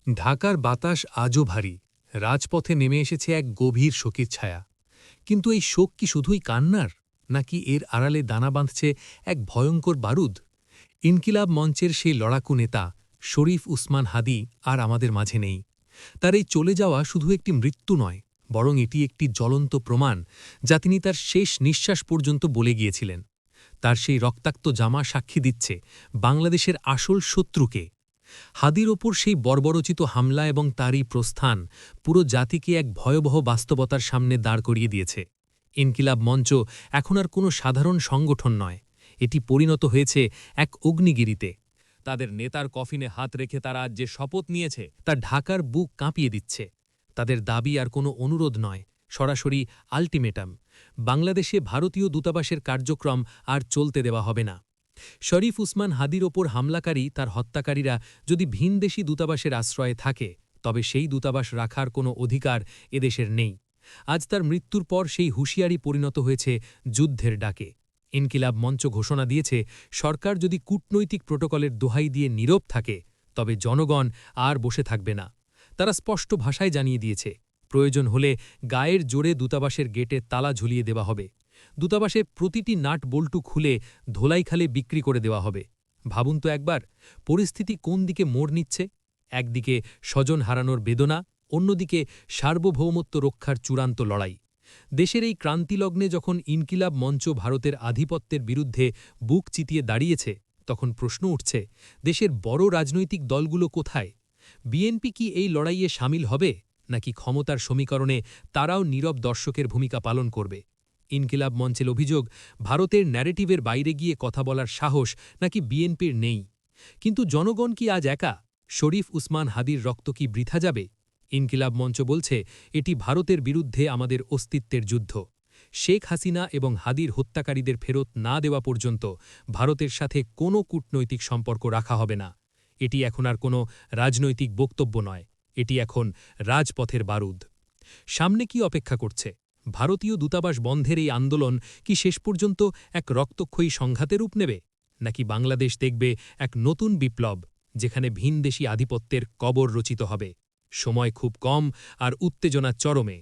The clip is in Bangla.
ঢাকার বাতাস আজও ভারী, রাজপথে নেমে এসেছে এক গভীর শোকের ছায়া। কিন্তু এই শোক কি শুধুই কান্নার, নাকি এর আড়ালে দানা বাঁধছে এক ভয়ঙ্কর বারুদ? ইনকিলাব মঞ্চের সেই লড়াকু নেতা শরীফ উসমান হাদী আর আমাদের মাঝে নেই। তার এই চলে যাওয়া শুধু একটি মৃত্যু নয়, বরং এটি একটি জ্বলন্ত প্রমাণ যা তিনি তার শেষ নিঃশ্বাস পর্যন্ত বলে গিয়েছিলেন। তার সেই রক্তাক্ত জামা সাক্ষী দিচ্ছে বাংলাদেশের আসল শত্রুকে। হাদির ওপর সেই বর্বরচিত হামলা এবং তারই প্রস্থান পুরো জাতিকে এক ভয়াবহ বাস্তবতার সামনে দাঁড় করিয়ে দিয়েছে। ইনকিলাব মঞ্চ এখন আর কোনো সাধারণ সংগঠন নয়, এটি পরিণত হয়েছে এক অগ্নিগিরিতে। তাদের নেতার কফিনে হাত রেখে তারা আজ যে শপথ নিয়েছে তা ঢাকার বুক কাঁপিয়ে দিচ্ছে। তাদের দাবি আর কোনো অনুরোধ নয়, সরাসরি আল্টিমেটাম। বাংলাদেশে ভারতীয় দূতাবাসের কার্যক্রম আর চলতে দেওয়া হবে না। শরীফ উসমান হাদির ওপর হামলাকারী তার হত্যাকারীরা যদি ভিনদেশি দূতাবাসের আশ্রয়ে থাকে, তবে সেই দূতাবাস রাখার কোনো অধিকার এদেশের নেই। আজ তার মৃত্যুর পর সেই হুঁশিয়ারি পরিণত হয়েছে যুদ্ধের ডাকে। ইনকিলাব মঞ্চ ঘোষণা দিয়েছে, সরকার যদি কূটনৈতিক প্রোটোকলের দোহাই দিয়ে নীরব থাকে, তবে জনগণ আর বসে থাকবে না। তারা স্পষ্ট ভাষায় জানিয়ে দিয়েছে, প্রয়োজন হলে গায়ের জোরে দূতাবাসের গেটে তালা ঝুলিয়ে দেওয়া হবে। দূতাবাসে প্রতিটি নাট বল্টু খুলে ধোলাইখালে বিক্রি করে দেওয়া হবে। ভাবুন তো একবার, পরিস্থিতি কোন দিকে মোড় নিচ্ছে। একদিকে স্বজন হারানোর বেদনা, অন্যদিকে সার্বভৌমত্ব রক্ষার চূড়ান্ত লড়াই। দেশের এই ক্রান্তিলগ্নে যখন ইনকিলাব মঞ্চ ভারতের আধিপত্যের বিরুদ্ধে বুক চিতিয়ে দাঁড়িয়েছে, তখন প্রশ্ন উঠছে, দেশের বড় রাজনৈতিক দলগুলো কোথায়? বিএনপি কি এই লড়াইয়ে সামিল হবে, নাকি ক্ষমতার সমীকরণে তারাও নীরব দর্শকের ভূমিকা পালন করবে? ইনকিলাব মঞ্চের অভিযোগ, ভারতের ন্যারেটিভের বাইরে গিয়ে কথা বলার সাহস নাকি বিএনপির নেই। কিন্তু জনগণ কি আজ একা? শরীফ উসমান হাদির রক্ত কি বৃথা যাবে? ইনকিলাব মঞ্চ বলছে, এটি ভারতের বিরুদ্ধে আমাদের অস্তিত্বের যুদ্ধ। শেখ হাসিনা এবং হাদির হত্যাকারীদের ফেরত না দেওয়া পর্যন্ত ভারতের সাথে কোনো কূটনৈতিক সম্পর্ক রাখা হবে না। এটি এখন আর কোনো রাজনৈতিক বক্তব্য নয়, এটি এখন রাজপথের বারুদ। সামনে কি অপেক্ষা করছে? ভারতীয় দূতাবাস বন্ধের এই আন্দোলন কি শেষ পর্যন্ত এক রক্তক্ষয়ী সংঘাতে রূপ নেবে, নাকি বাংলাদেশ দেখবে এক নতুন বিপ্লব, যেখানে ভিনদেশী আধিপত্যের কবর রচিত হবে? সময় খুব কম আর উত্তেজনা চরমে।